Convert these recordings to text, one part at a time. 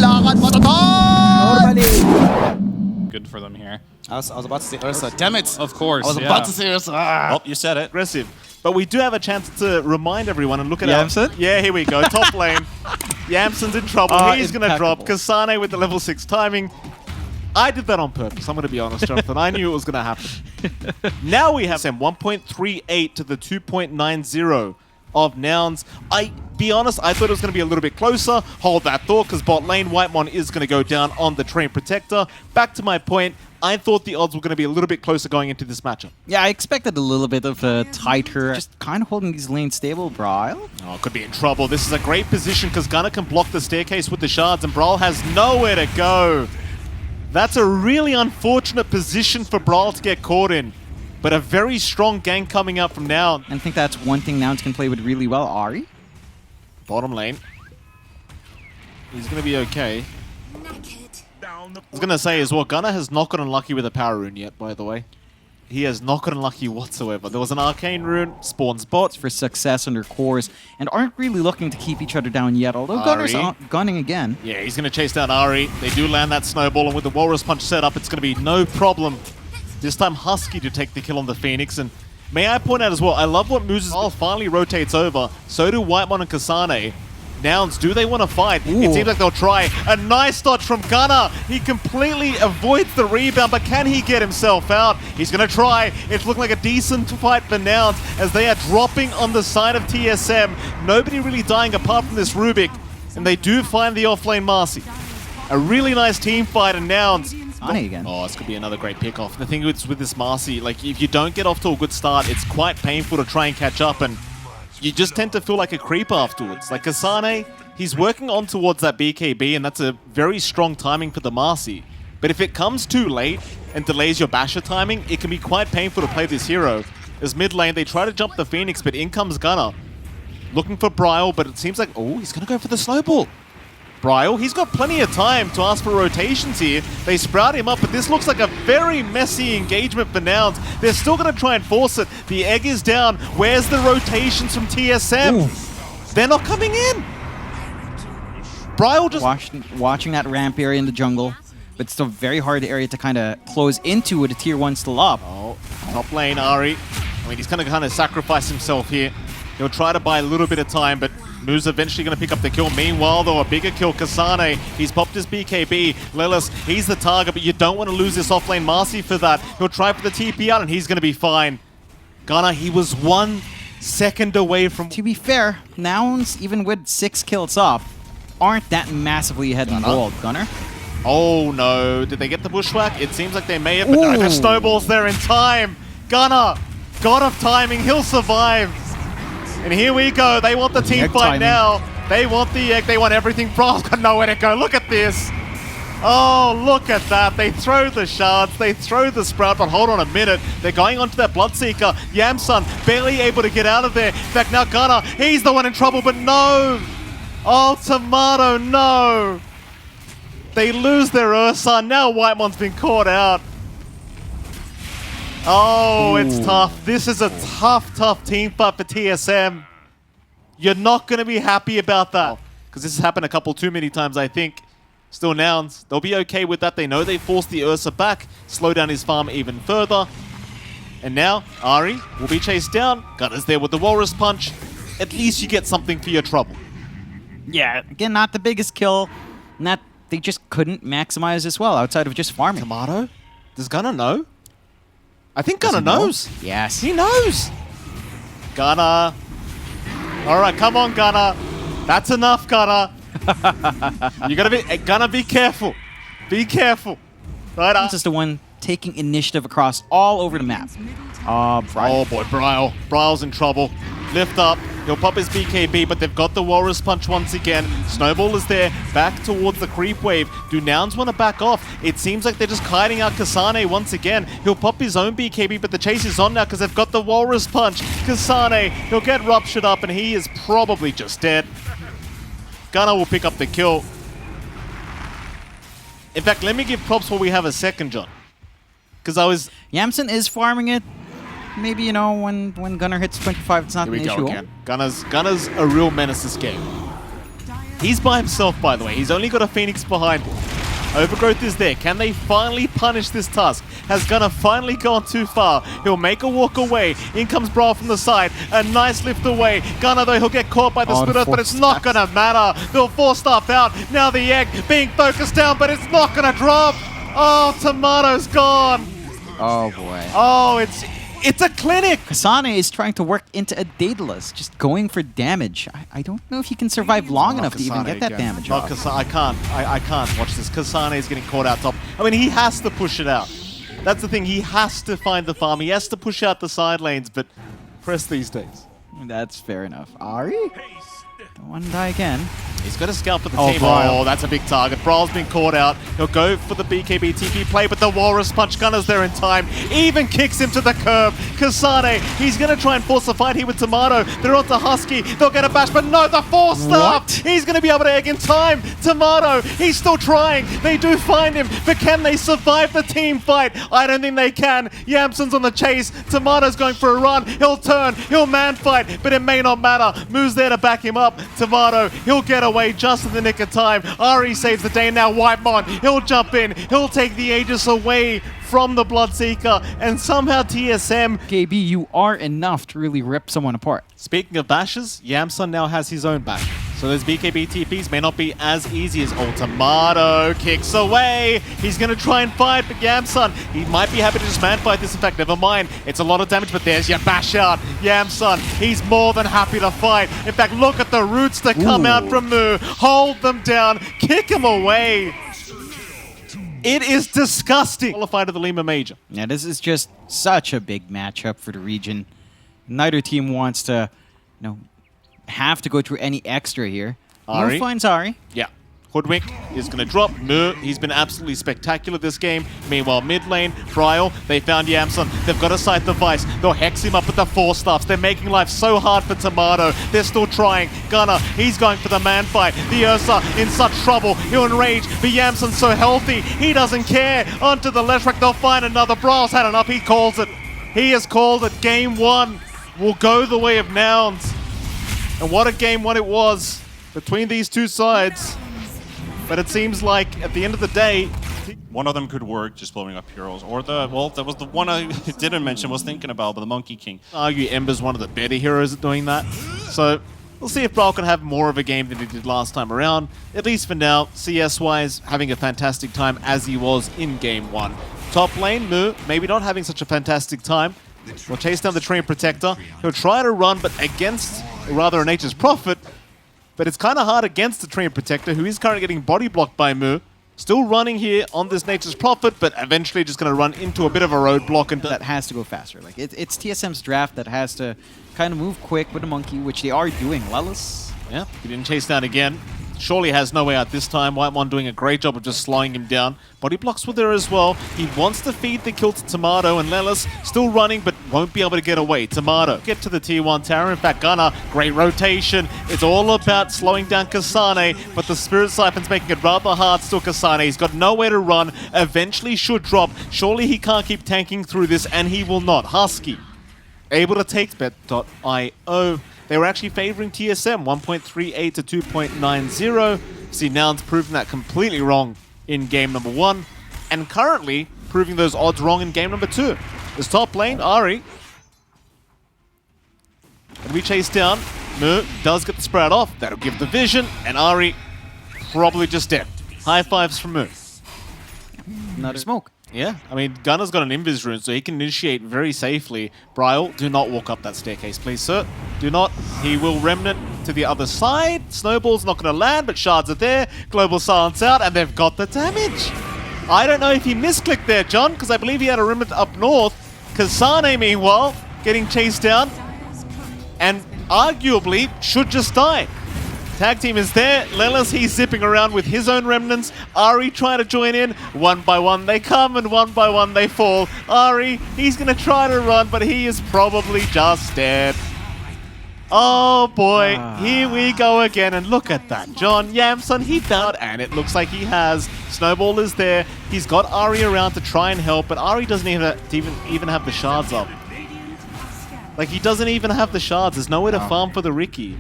lakad mo to! Normally. Good for them here. I was about to say Ursa. Damn it! Of course, I was about to say Ursa. Oh, you said it. Aggressive. But we do have a chance to remind everyone and look at Yamsen? Yeah, here we go. Top lane. Yamsen's in trouble. He's going to drop. Kasane with the level 6 timing. I did that on purpose. I'm going to be honest, Jonathan. I knew it was going to happen. Now we have 1.38 to the 2.90 of nouns. Be honest, I thought it was going to be a little bit closer. Hold that thought, because bot lane Whitemon is going to go down on the Train Protector. Back to my point, I thought the odds were going to be a little bit closer going into this matchup. Yeah, I expected a little bit of a tighter, just kind of holding these lanes stable. Brawl. Oh, could be in trouble. This is a great position because Gunnar can block the staircase with the shards and Brawl has nowhere to go. That's a really unfortunate position for Brawl to get caught in. But a very strong gank coming out from Noun. I think that's one thing Nouns can play with really well. Ari? Bottom lane. He's going to be okay. I was going to say as well, Gunnar has not gotten unlucky with a power rune yet, by the way. He has not gotten unlucky whatsoever. There was an arcane rune, spawns bots. For success under cores, and aren't really looking to keep each other down yet, although Gunner's gunning again. Yeah, he's going to chase down Ari. They do land that snowball, and with the Walrus Punch set up, it's going to be no problem. This time Husky to take the kill on the Phoenix, and may I point out as well, I love what Moose's finally rotates over. So do Whitemon and Kasane. Nouns, do they want to fight? Ooh. It seems like they'll try. A nice dodge from Gunnar. He completely avoids the rebound, but can he get himself out? He's going to try. It's looking like a decent fight for Nouns as they are dropping on the side of TSM. Nobody really dying apart from this Rubik, and they do find the offlane Marcy. A really nice team fight, and Nouns. Again. Oh, this could be another great pick-off. The thing with this Marcy, like, if you don't get off to a good start, it's quite painful to try and catch up, and you just tend to feel like a creep afterwards. Like Kasane, he's working on towards that BKB, and that's a very strong timing for the Marcy. But if it comes too late and delays your Basher timing, it can be quite painful to play this hero. As mid lane, they try to jump the Phoenix, but in comes Gunnar. Looking for Bryle, but it seems like, oh, he's going to go for the snowball. Bryle, he's got plenty of time to ask for rotations here. They sprout him up, but this looks like a very messy engagement for Nouns. They're still going to try and force it. The egg is down. Where's the rotations from TSM? Ooh. They're not coming in. Bryle just... Watching that ramp area in the jungle, but it's still a very hard area to kind of close into with a tier 1 still up. Oh, top lane, Ari. I mean, he's going to kind of sacrifice himself here. He'll try to buy a little bit of time, but Moo's eventually going to pick up the kill. Meanwhile, though, a bigger kill. Kasane, he's popped his BKB. Lelis, he's the target, but you don't want to lose this offlane Marcy for that. He'll try for the TP out, and he's going to be fine. Gunnar, he was 1 second away from... To be fair, Nouns, even with 6 kills up, aren't that massively ahead in gold. Gunnar? Oh, no. Did they get the bushwhack? It seems like they may have, but no, the snowball's there in time. Gunnar, god of timing, he'll survive. And here we go. They want the team fight now. They want the egg. They want everything. Braul's got nowhere to go. Look at this. Oh, look at that. They throw the shards. They throw the sprout. But hold on a minute. They're going onto that Bloodseeker. Yamsun barely able to get out of there. In fact, now Gunnar, he's the one in trouble. But no. Oh, Tomato, no. They lose their Ursa. Now Whitemon's been caught out. Oh, it's tough. This is a tough team fight for TSM. You're not going to be happy about that. Because this has happened a couple too many times, I think. Still Nouns. They'll be okay with that. They know they forced the Ursa back, slow down his farm even further. And now, Ari will be chased down. Gunner's there with the Walrus Punch. At least you get something for your trouble. Yeah, again, not the biggest kill. And that they just couldn't maximize as well, outside of just farming. Tomato? Does Gunnar know? I think Gunnar knows. Yes. He knows. Gunnar. All right, come on, Gunnar. That's enough, Gunnar. You gotta be careful. Be careful. Right. This is the one taking initiative across all over the map. Oh boy, Bryle. Bryle's in trouble. Lift up. He'll pop his BKB, but they've got the Walrus Punch once again. Snowball is there, back towards the creep wave. Do Nouns want to back off? It seems like they're just kiting out Kasane once again. He'll pop his own BKB, but the chase is on now because they've got the Walrus Punch. Kasane, he'll get ruptured up, and he is probably just dead. Gunnar will pick up the kill. In fact, let me give props while we have a second, John. Because Yamsen is farming it. Maybe, you know, when Gunnar hits 25, it's not an issue. Again. Gunner's a real menace this game. He's by himself, by the way. He's only got a Phoenix behind him. Overgrowth is there. Can they finally punish this Tusk? Has Gunnar finally gone too far? He'll make a walk away. In comes Brawl from the side. A nice lift away. Gunnar, though, he'll get caught by the split earth, but it's not going to matter. They'll force staff out. Now the egg being focused down, but it's not going to drop. Oh, Tomato's gone. Oh, boy. Oh, it's a clinic. Kasane is trying to work into a Daedalus, just going for damage. I don't know if he can survive long enough to even get that damage off. I can't watch this. Kasane is getting caught out top. I mean, he has to push it out. That's the thing. He has to find the farm. He has to push out the side lanes, but press these days. That's fair enough. Ari? Don't want to die again. He's got a scout for the team. Brawl. Oh, that's a big target. Brawl's been caught out. He'll go for the BKB TP play, but the Walrus Punch Gunner's there in time. Even kicks him to the curb. Kasane, he's going to try and force a fight here with Tomato. They're onto Husky. They'll get a bash, but no, the force staff. He's going to be able to egg in time. Tomato, he's still trying. They do find him, but can they survive the team fight? I don't think they can. Yamson's on the chase. Tomato's going for a run. He'll turn. He'll man fight, but it may not matter. Moo's there to back him up. Tomato, he'll get away just in the nick of time. Ari saves the day now. Whitemon, he'll jump in. He'll take the Aegis away from the Bloodseeker, and somehow TSM. KB, you are enough to really rip someone apart. Speaking of bashes, Yamson now has his own bash. So those BKB TPs may not be as easy as Tomato kicks away. He's going to try and fight, but Yamson, he might be happy to just man fight this. In fact, never mind. It's a lot of damage, but there's your bash out. Yamson, he's more than happy to fight. In fact, look at the roots that come out from Moo. Hold them down. Kick him away. It is disgusting. Qualified to the Lima Major. Yeah, this is just such a big matchup for the region. Neither team wants to, have to go through any extra here. Ari Moo finds Ari. Yeah. Hoodwink is going to drop. Moo, he's been absolutely spectacular this game. Meanwhile, mid lane, Bryle, they found Yamson. They've got to sight the Vice. They'll hex him up with the Force Staffs. They're making life so hard for Tomato. They're still trying. Gunnar, he's going for the man fight. The Ursa in such trouble. He'll enrage, but Yamson's so healthy. He doesn't care. Onto the left rack, they'll find another. Bryle's had enough. He calls it. He has called it. Game 1 will go the way of nouns. And what a game 1 it was between these two sides. But it seems like at the end of the day, one of them could work, just blowing up heroes, or that was the one I didn't mention, was thinking about, but the Monkey King. I argue Ember's one of the better heroes at doing that. So we'll see if Brawl can have more of a game than he did last time around. At least for now, CS-wise, having a fantastic time as he was in game 1. Top lane, Moo, maybe not having such a fantastic time. Will chase down the Train Protector. He'll try to run, but against, or rather a Nature's Prophet. But it's kind of hard against the Train Protector, who is currently getting body blocked by Moo. Still running here on this Nature's Prophet, but eventually just going to run into a bit of a roadblock. And that has to go faster. Like it's TSM's draft that has to kind of move quick with the Monkey, which they are doing. Lelis. Yeah, he didn't chase down again. Surely has no way out this time. Whitemon doing a great job of just slowing him down. Body blocks were there as well. He wants to feed the kill to Tomato, and Lelis still running, but won't be able to get away. Tomato get to the tier 1 tower. In fact, Gunnar, great rotation. It's all about slowing down Kasane, but the Spirit Siphon's making it rather hard still. Kasane, he's got nowhere to run. Eventually should drop. Surely he can't keep tanking through this, and he will not. Husky able to take Bet.io. They were actually favoring TSM, 1.38 to 2.90. See, Nouns proving that completely wrong in game number 1, and currently proving those odds wrong in game number 2. This top lane, Ari. And we chase down. Moo does get the sprout off. That'll give the vision, and Ari probably just dead. High fives from Moo. Not a smoke. Yeah, I mean, Gunner's got an invis rune, so he can initiate very safely. Bryle, do not walk up that staircase, please, sir. Do not. He will remnant to the other side. Snowball's not going to land, but shards are there. Global silence out, and they've got the damage. I don't know if he misclicked there, John, because I believe he had a remnant up north. Kasane, meanwhile, getting chased down, and arguably should just die. Tag team is there. Lelis, he's zipping around with his own remnants. Ari trying to join in. One by one they come, and one by one they fall. Ari, he's going to try to run, but he is probably just dead. Oh boy, here we go again, and look at that. John Yamson, he found, and it looks like he has. Snowball is there. He's got Ari around to try and help, but Ari doesn't even have the shards up. Like, he doesn't even have the shards. There's nowhere to farm for the Ricky.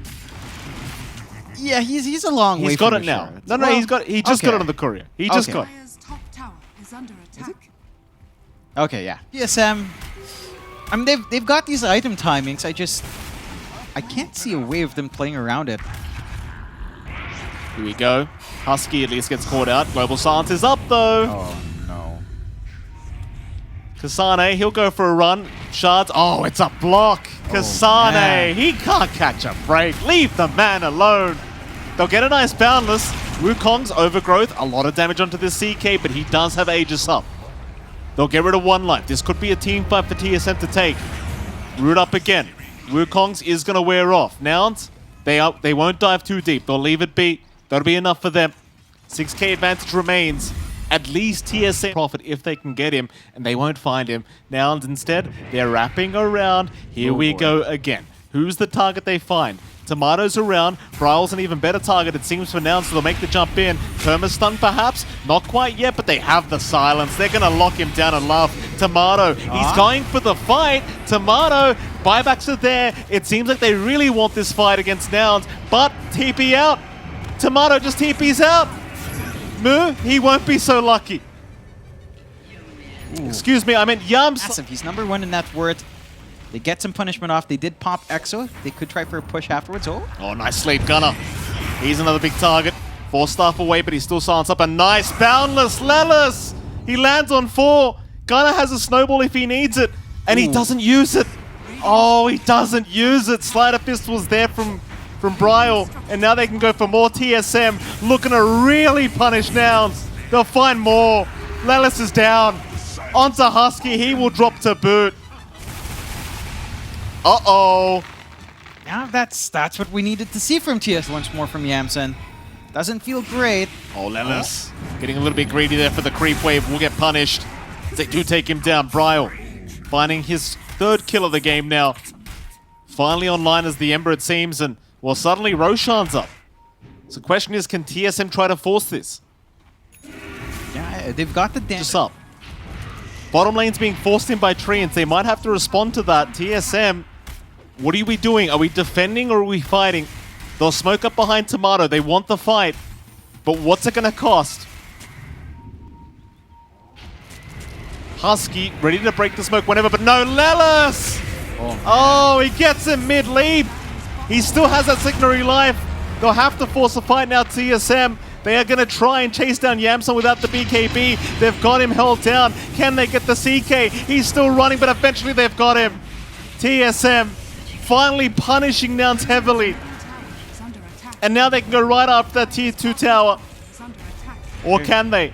Yeah, he's a long way. He's got from it the now. shards. No, Well, he just got it on the courier. He just Okay. got it. Dire's top tower is under attack. Okay, yeah. TSM. I mean, they've got these item timings. I can't see a way of them playing around it. Here we go. Husky at least gets caught out. Global Silence is up though. Oh no. Kasane, he'll go for a run. Shards. Oh, it's a block. Kasane, man. he can't catch a break. Leave the man alone. They'll get a nice boundless. Wukong's overgrowth. A lot of damage onto this CK, but he does have Aegis up. They'll get rid of one life. This could be a team fight for TSM to take. Root up again. Wukong's is going to wear off. Nouns, they won't dive too deep. They'll leave it be. That'll be enough for them. 6k advantage remains. At least TSM profit if they can get him, and they won't find him. Nouns instead, they're wrapping around. Here we go again. Who's the target they find? Tomato's around. Bryle's an even better target, it seems, for Nouns, so they'll make the jump in. Perma's stun, perhaps? Not quite yet, but they have the silence. They're going to lock him down and love. Tomato, he's going for the fight. Tomato, buybacks are there. It seems like they really want this fight against Nouns, but TP out. Tomato just TP's out. Moo, he won't be so lucky. Ooh. Excuse me, I meant Yums. Massive. He's #1 in net worth. They get some punishment off. They did pop Exo. They could try for a push afterwards. Oh, nice sleep, Gunner. He's another big target. 4 staff away, but he's still silenced up. A nice boundless Lelis. He lands on 4. Gunner has a snowball if he needs it, and he doesn't use it. Oh, he doesn't use it. Slider Fist was there from Bryle, and now they can go for more. TSM looking to really punish Nouns. They'll find more. Lelis is down. Onto Husky, he will drop to boot. Uh-oh. Yeah, that's what we needed to see from TS once more from Yamsen. Doesn't feel great. Oh, Lelis getting a little bit greedy there for the creep wave. Will get punished. They do take him down. Bryle finding his 3rd kill of the game now. Finally online as the Ember, it seems, and well, suddenly Roshan's up. So the question is, can TSM try to force this? Yeah, they've got the damage. Just up. Bottom lane's being forced in by Treants. They might have to respond to that. TSM, what are we doing? Are we defending or are we fighting? They'll smoke up behind Tomato. They want the fight. But what's it going to cost? Husky ready to break the smoke whenever, but no, Lelis! Oh, he gets him mid-leap. He still has that Signary life. They'll have to force a fight now, TSM. They are going to try and chase down Yamsen without the BKB. They've got him held down. Can they get the CK? He's still running, but eventually they've got him. TSM finally punishing Nouns heavily. And now they can go right after that tier 2 tower. Or can they?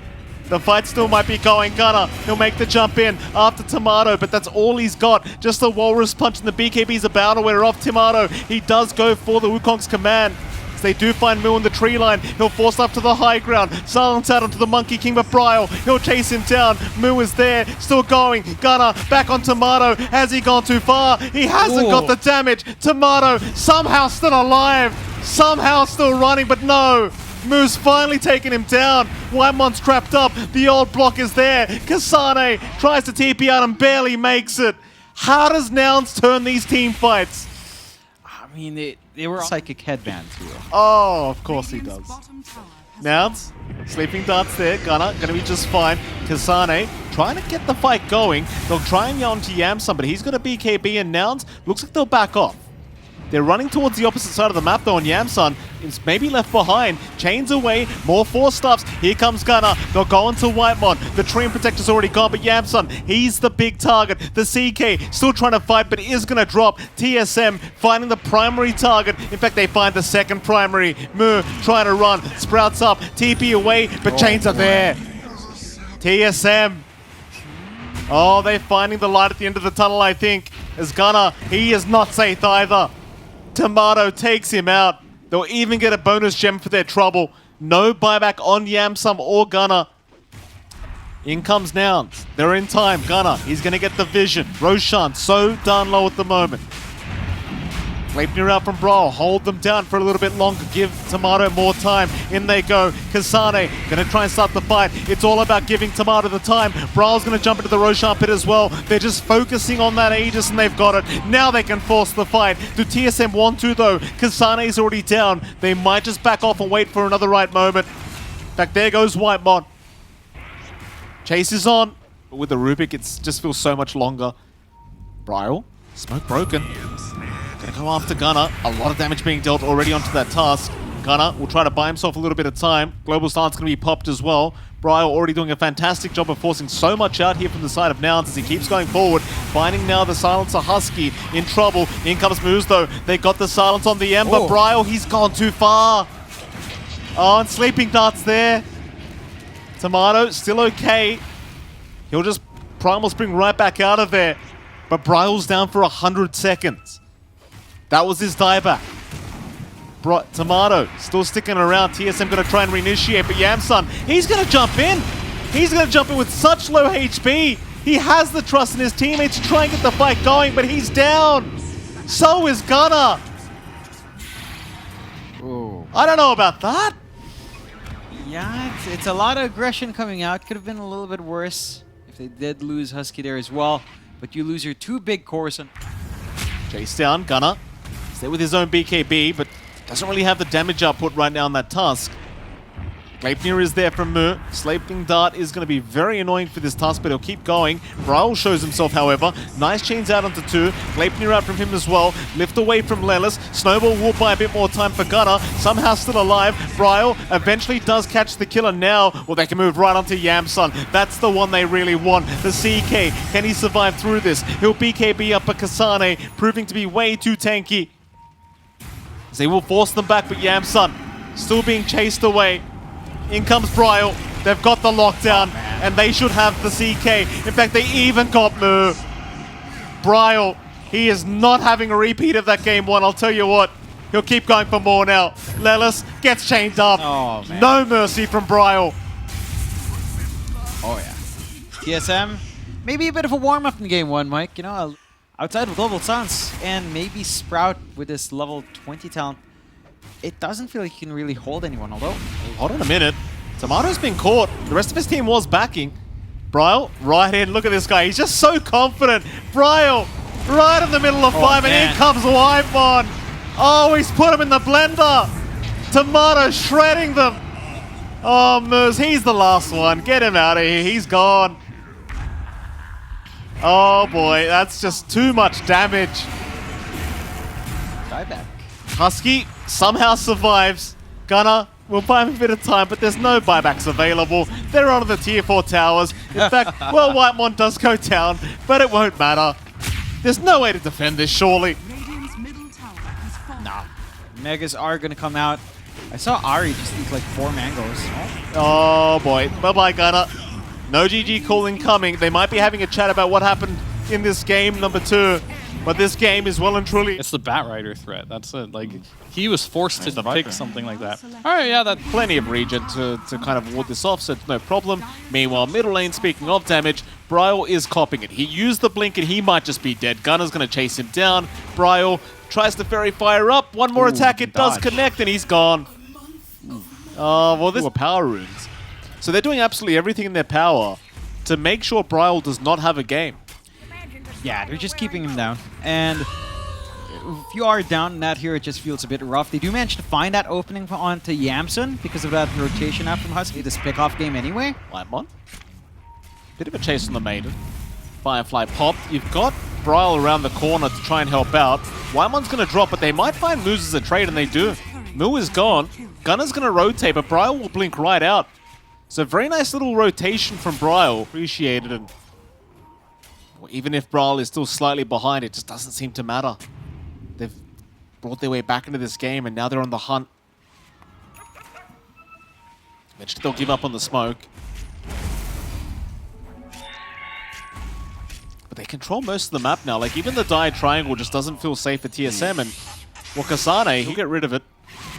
The fight still might be going. Gunner, he'll make the jump in after Tomato, but that's all he's got. Just a walrus punch, and the BKB's about to wear off Tomato. He does go for the Wukong's command. So they do find Moo in the tree line. He'll force up to the high ground. Silence out onto the Monkey King, but Bryle, he'll chase him down. Moo is there, still going. Gunner back on Tomato. Has he gone too far? He hasn't got the damage. Tomato somehow still alive. Somehow still running, but no. Moo's finally taken him down. Whitemon's trapped up. The old block is there. Kasane tries to TP out and barely makes it. How does Nouns turn these team fights? I mean, they were psychic headbands here. Oh, of course he does. Nouns, sleeping darts there. Gunner gonna be just fine. Kasane trying to get the fight going. They'll try and yawn to Yamsen, but he's gonna BKB, and Nouns looks like they'll back off. They're running towards the opposite side of the map though, and Yamsen is maybe left behind. Chains away, more 4 stuffs. Here comes Gunner. They'll go into Whitemon. The Treant Protector's already gone, but Yamsen, he's the big target. The CK still trying to fight, but is going to drop. TSM finding the primary target. In fact, they find the second primary. Moo trying to run. Sprouts up. TP away, but Chains are there. TSM. Oh, they're finding the light at the end of the tunnel, I think. As Gunner, he is not safe either. Tomato takes him out. They'll even get a bonus gem for their trouble. No buyback on Yamsen or Gunner. In comes Nouns. They're in time. Gunner, he's going to get the vision. Roshan, so down low at the moment. Gleipnir out from Brawl, hold them down for a little bit longer, give Tomato more time. In they go, Kasane gonna try and start the fight. It's all about giving Tomato the time. Brawl's gonna jump into the Roshan pit as well. They're just focusing on that Aegis and they've got it. Now they can force the fight. Do TSM want to though? Kasane's already down. They might just back off and wait for another right moment. In fact, there goes Whitemon. Chase is on. But with the Rubik, it just feels so much longer. Brile, smoke broken. Gonna go after Gunnar. A lot of damage being dealt already onto that task. Gunnar will try to buy himself a little bit of time. Global Stance gonna be popped as well. Brile already doing a fantastic job of forcing so much out here from the side of Nouns as he keeps going forward. Finding now the Silencer Husky in trouble. In comes Moose though. They got the silence on the Ember. Oh. Brile, he's gone too far. Oh, and Sleeping Dart's there. Tomato, still okay. He'll just Primal Spring right back out of there. But Brile's down for 100 seconds. That was his dieback. Tomato still sticking around. TSM gonna try and reinitiate, but Yamsun, he's gonna jump in. He's gonna jump in with such low HP. He has the trust in his teammates to try and get the fight going, but he's down. So is Gunnar. Oh. I don't know about that. Yeah, it's a lot of aggression coming out. Could have been a little bit worse if they did lose Husky there as well. But you lose your two big cores. Chase down, Gunnar. Stay with his own BKB, but doesn't really have the damage output right now on that task. Gleipnir is there from Mu. Sleeping Dart is going to be very annoying for this task, but he'll keep going. Brawl shows himself, however. Nice chains out onto 2. Gleipnir out from him as well. Lift away from Lelis. Snowball will buy a bit more time for Gunnar. Somehow still alive. Braille eventually does catch the killer now. Well, they can move right onto Yamsun. That's the one they really want. The CK. Can he survive through this? He'll BKB up a Kasane, proving to be way too tanky. They will force them back, but Yamsun still being chased away. In comes Brile. They've got the lockdown, and they should have the CK. In fact, they even got Mu. Brile, he is not having a repeat of that game 1, I'll tell you what. He'll keep going for more now. Lelis gets chained up. Oh, man. No mercy from Brile. Oh, yeah. TSM, maybe a bit of a warm-up in game 1, Mike. You know, outside of Global Stance and maybe Sprout with this level 20 talent, it doesn't feel like he can really hold anyone, although... Hold on a minute. Tomato's been caught. The rest of his team was backing. Brile, right in. Look at this guy. He's just so confident. Brile, right in the middle of 5, and in comes Whitemon. Oh, he's put him in the blender. Tomato shredding them. Oh, Moose, he's the last one. Get him out of here. He's gone. Oh, boy. That's just too much damage. Dieback. Husky somehow survives. Gunnar will buy him a bit of time, but there's no buybacks available. They're on the tier 4 towers. In fact, well, Whitemon does go down, but it won't matter. There's no way to defend this, surely. Radiant's middle tower has fallen. Nah. Megas are going to come out. I saw Ari just eat like 4 mangoes. Oh boy. Bye-bye, Gunnar. No GG call incoming. They might be having a chat about what happened in this game, number 2. But this game is well and truly... It's the Batrider threat. That's it. Like, he was forced to the pick Viper. something like that. All right, yeah, that... Plenty of regen to kind of ward this off, so it's no problem. Meanwhile, middle lane, speaking of damage, Brile is copping it. He used the blink and he might just be dead. Gunner's going to chase him down. Brile tries to Fairy Fire up. One more attack, it does connect, and he's gone. Oh, well, this were power runes. So they're doing absolutely everything in their power to make sure Brile does not have a game. Yeah, they're just keeping him down. And if you are down in that here, it just feels a bit rough. They do manage to find that opening onto Yamsun because of that rotation out from Husky, this pick-off game anyway. Whitemon. Bit of a chase on the Maiden. Firefly popped. You've got Brile around the corner to try and help out. Whitemon's going to drop, but they might find Moose as a trade, and they do. Moo is gone. Gunner's going to rotate, but Brile will blink right out. So very nice little rotation from Brile. Appreciated. And even if Brile is still slightly behind, it just doesn't seem to matter. They've brought their way back into this game, and now they're on the hunt. Eventually they'll give up on the smoke. But they control most of the map now. Like, even the Dire Triangle just doesn't feel safe for TSM, and well, Kasane, he'll get rid of it.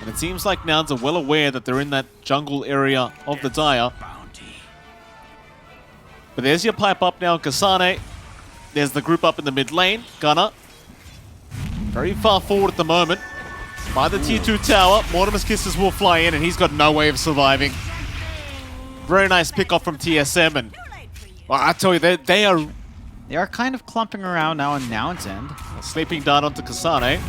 And it seems like Nouns are well aware that they're in that jungle area of the Dire. But there's your pipe up now, Kasane. There's the group up in the mid lane. Gunnar very far forward at the moment. By the tier 2 tower, Mortimer's Kisses will fly in and he's got no way of surviving. Very nice pick off from TSM, and well, I tell you, they are kind of clumping around now on Nouns end. sleeping down onto Kasane.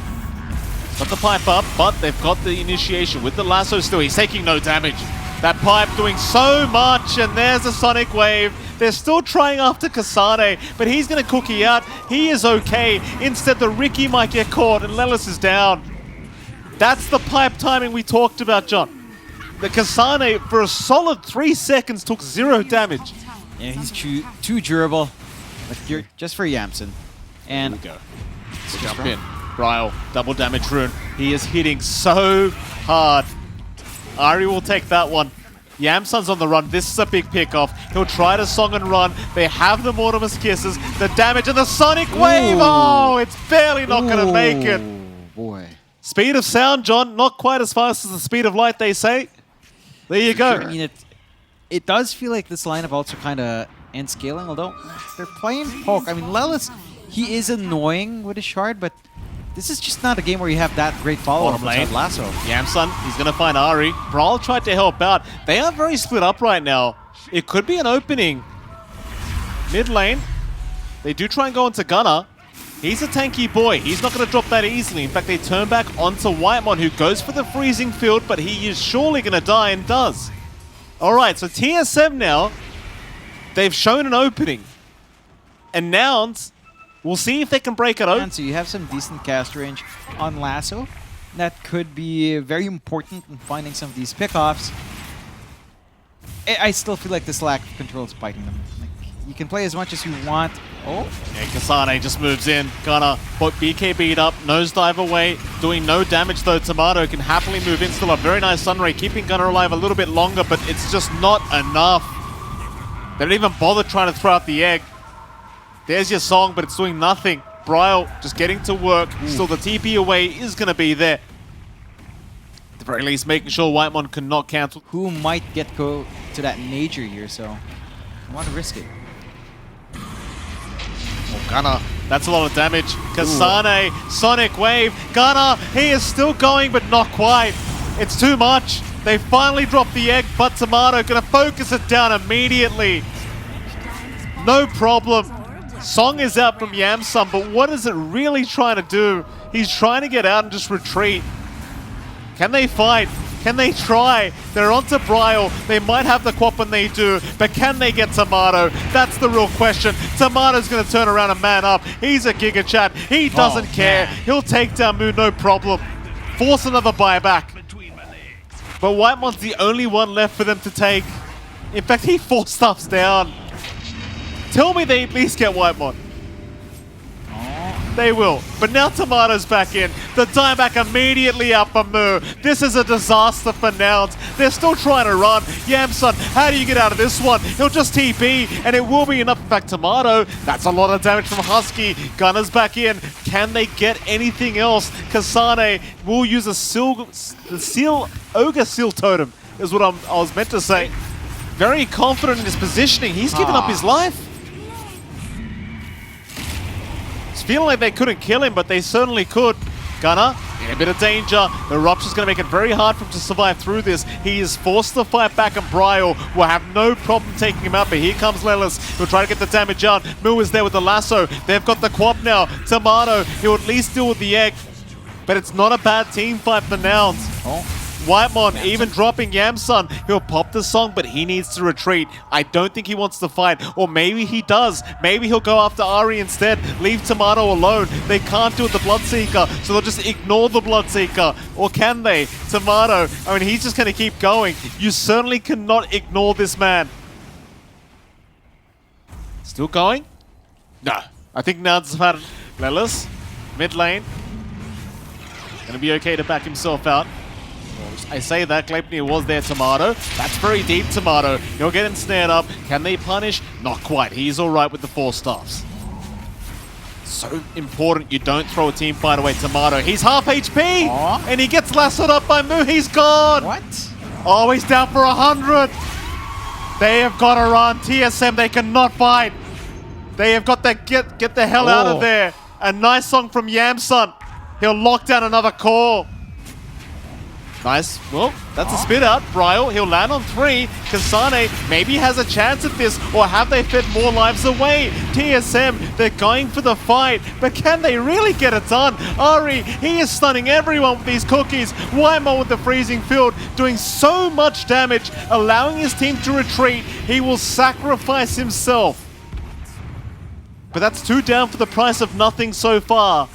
Got the pipe up, but they've got the initiation with the lasso still. He's taking no damage. That pipe doing so much, and there's a Sonic Wave. They're still trying after Kasane, but he's going to cookie out. He is okay. Instead, the Ricky might get caught, and Lelis is down. That's the pipe timing we talked about, John. The Kasane, for a solid 3 seconds, took 0 damage. Yeah, he's too durable. Like, you're just for Yamsen. And Here we go. Let's jump in. Bryle, double damage rune. He is hitting so hard. Ari will take that one. Yamsun's on the run. This is a big pickoff. He'll try to song and run. They have the Mortimer's Kisses, the damage, and the Sonic Wave. Ooh. Oh, it's barely not going to make it. Boy. Speed of sound, John, not quite as fast as the speed of light, they say. There you go. I mean, it does feel like this lineup also kind of ends scaling, although they're playing poke. I mean, Lelis, he is annoying with his shard, but this is just not a game where you have that great follow-up Bottom lane. Lasso. Yamsun, he's going to find Ari. Brawl tried to help out. They are very split up right now. It could be an opening. Mid lane, they do try and go into Gunner. He's a tanky boy. He's not going to drop that easily. In fact, they turn back onto Whitemon, who goes for the freezing field, but he is surely going to die and does. All right, so TSM now, they've shown an opening. And Nouns, we'll see if they can break it open. So you have some decent cast range on Lasso. That could be very important in finding some of these pickoffs. I still feel like this lack of control is biting them. Like, you can play as much as you want. Oh, Yeah, Kasane just moves in. Gunner, but BKB'd up, nosedive away, doing no damage though. Tomato can happily move in. Still a very nice Sunray, keeping Gunner alive a little bit longer, but it's just not enough. They don't even bother trying to throw out the egg. There's your song, but it's doing nothing. Bryle just getting to work. Still, the TP away is going to be there. At the very least, making sure Whitemon cannot cancel. who might get go to that nature here, so I want to risk it. Oh, Gunner, that's a lot of damage. Kasane, Sonic Wave. Gunner, he is still going, but not quite. It's too much. They finally dropped the egg, but Tomato going to focus it down immediately. No problem. Song is out from Yamsun, but what is it really trying to do? He's trying to get out and just retreat. Can they fight? Can they try? They're onto Bryle. They might have the quap when they do, but can they get Tomato? That's the real question. Tomato's going to turn around and man up. He's a Giga Chat. He doesn't care. Man. He'll take down Moo, no problem. Force another buyback. But Whitemon's the only one left for them to take. In fact, he forced stuffs down. Tell me they at least get Whitemon. They will. But now Tomato's back in. The dieback immediately out for Moo. This is a disaster for Nouns. They're still trying to run. Yamsun, how do you get out of this one? He'll just TP, and it will be enough. In fact, Tomato, that's a lot of damage from Husky. Gunner's back in. Can they get anything else? Kasane will use Ogre Seal Totem, is what I was meant to say. Very confident in his positioning. He's given up his life. It's feeling like they couldn't kill him, but they certainly could. Gunner in a bit of danger. The Rupture's going to make it very hard for him to survive through this. He is forced to fight back, and Bryle will have no problem taking him out, but here comes Lelis. He'll try to get the damage out. Moo is there with the lasso. They've got the quap now. Tomato, he'll at least deal with the egg, but it's not a bad team fight for Nouns. Whitemon even dropping Yamsun. He'll pop the song, but he needs to retreat. I don't think he wants to fight. Or maybe he does. Maybe he'll go after Ari instead. Leave Tomato alone. They can't do it with the Bloodseeker, so they'll just ignore the Bloodseeker. Or can they? Tomato, I mean, he's just going to keep going. You certainly cannot ignore this man. Still going? No. I think Nouns have had it. Lelis, mid lane. Going to be okay to back himself out. I say that, Gleipnir was there, Tomato. That's very deep, Tomato. He'll get ensnared up. Can they punish? Not quite. He's alright with the 4 staffs. So important you don't throw a team fight away, Tomato. He's half HP! Aww. And he gets lassoed up by Moo. He's gone! What? Oh, he's down for 100! They have got to run. TSM, they cannot fight. They have got to get the hell out of there. A nice song from Yamsun. He'll lock down another core. Nice. Well, that's a spit out. Bryle, he'll land on 3. Kasane maybe has a chance at this, or have they fed more lives away? TSM, they're going for the fight, but can they really get it done? Ari, he is stunning everyone with these cookies. Wymo with the freezing field, doing so much damage, allowing his team to retreat. He will sacrifice himself. But that's 2 down for the price of nothing so far.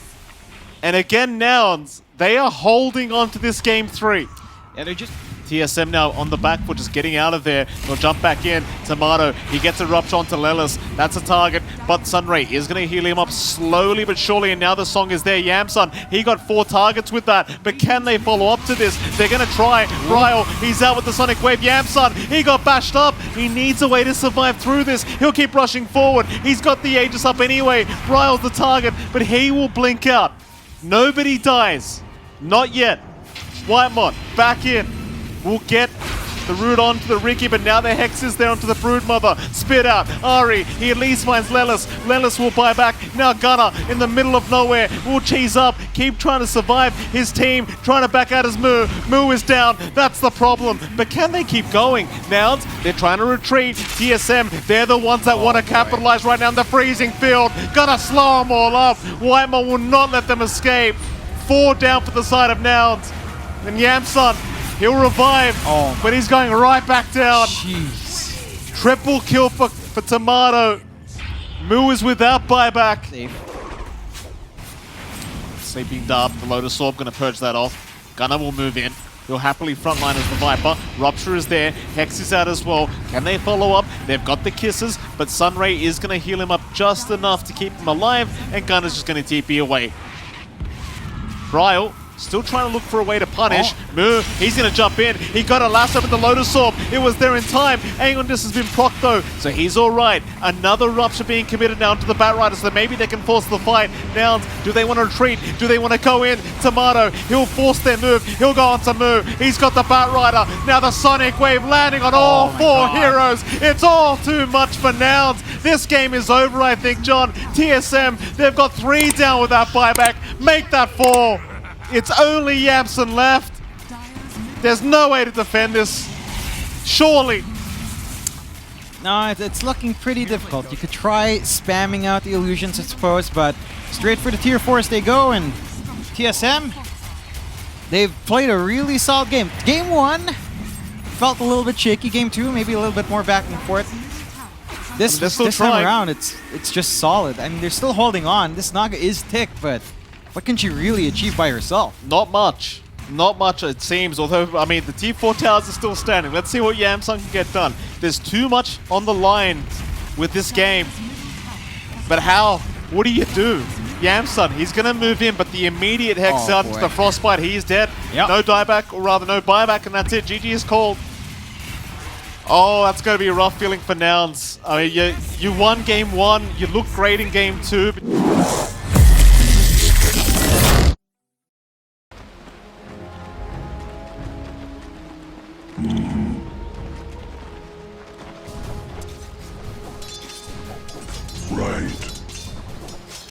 And again, Nouns, they are holding on to this game 3. Yeah, they're just... TSM now on the back foot, just getting out of there. They'll jump back in. Tomato, he gets a rupture onto Lelis. That's a target, but Sunray is going to heal him up slowly but surely, and now the song is there. Yamsun, he got 4 targets with that, but can they follow up to this? They're going to try. Bryle, he's out with the Sonic Wave. Yamsun, he got bashed up. He needs a way to survive through this. He'll keep rushing forward. He's got the Aegis up anyway. Bryle's the target, but he will blink out. Nobody dies. Not yet. Whitemon, back in. We'll get the root onto the Ricky, but now the Hex is there onto the Broodmother. Spit out. Ari, he at least finds Lelis. Lelis will buy back. Now Gunner in the middle of nowhere will cheese up. Keep trying to survive. His team trying to back out his Moo. Moo is down. That's the problem. But can they keep going? Nouns, they're trying to retreat. TSM, they're the ones that want to capitalize right now in the freezing field. Gonna slow them all up. Whitemon will not let them escape. 4 down for the side of Nouns. And Yamsun, he'll revive, but he's going right back down. Jeez. Triple kill for Tomato. Moo is without buyback. Sleeping Dub, the Lotus Orb, going to purge that off. Gunner will move in. He'll happily frontline as the Viper. Rupture is there. Hex is out as well. Can they follow up? They've got the kisses, but Sunray is going to heal him up just enough to keep him alive, and Gunner's just going to TP away. Bryle, still trying to look for a way to punish. Moo, he's going to jump in. He got a lasso with the Lotus Orb. It was there in time. Aegon Dis has been procced though, so he's all right. Another Rupture being committed now to the Batrider, so maybe they can force the fight. Nouns, do they want to retreat? Do they want to go in? Tomato, he'll force their move. He'll go on to Moo. He's got the Batrider. Now the Sonic Wave landing on all 4 heroes. It's all too much for Nouns. This game is over, I think, John. TSM, they've got 3 down with that buyback. Make that 4. It's only Yamsun left. There's no way to defend this. Surely. No, it's looking pretty difficult. You could try spamming out the illusions, I suppose, but straight for the tier 4s they go, and TSM, they've played a really solid game. Game 1 felt a little bit shaky. Game 2, maybe a little bit more back and forth. This time around, it's just solid. I mean, they're still holding on. This Naga is ticked, but what can she really achieve by herself? Not much. Not much, it seems. Although, I mean, the T4 towers are still standing. Let's see what Yamsun can get done. There's too much on the line with this game. But how? What do you do? Yamsun, he's going to move in, but the immediate Hex out into the Frostbite, he's dead. Yep. No dieback, or rather no buyback, and that's it. GG is called. Oh, that's going to be a rough feeling for Nouns. I mean, you won game 1. You looked great in game 2.